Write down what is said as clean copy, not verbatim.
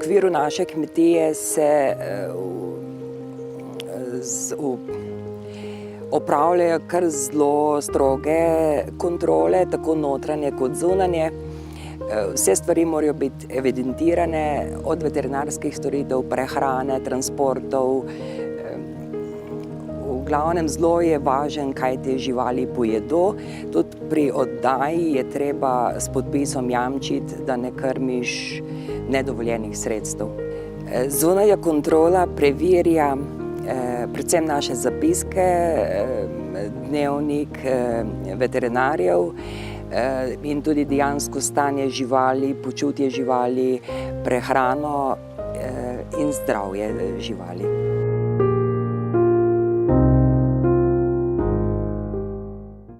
okviru naše kmetije se opravljajo kar zelo stroge kontrole, tako notranje kot zunanje. Vse stvari morajo biti evidentirane, od veterinarskih storitev, prehrane, transportov. V glavnem zelo je važno, kaj te živali pojedo. Tudi pri oddaji je treba s podpisom jamčiti, da ne krmiš nedovoljenih sredstev. Zunanja kontrola preverja predvsem naše zapiske, dnevnik veterinarjev in tudi dejansko stanje živali, počutje živali, prehrano in zdravje živali.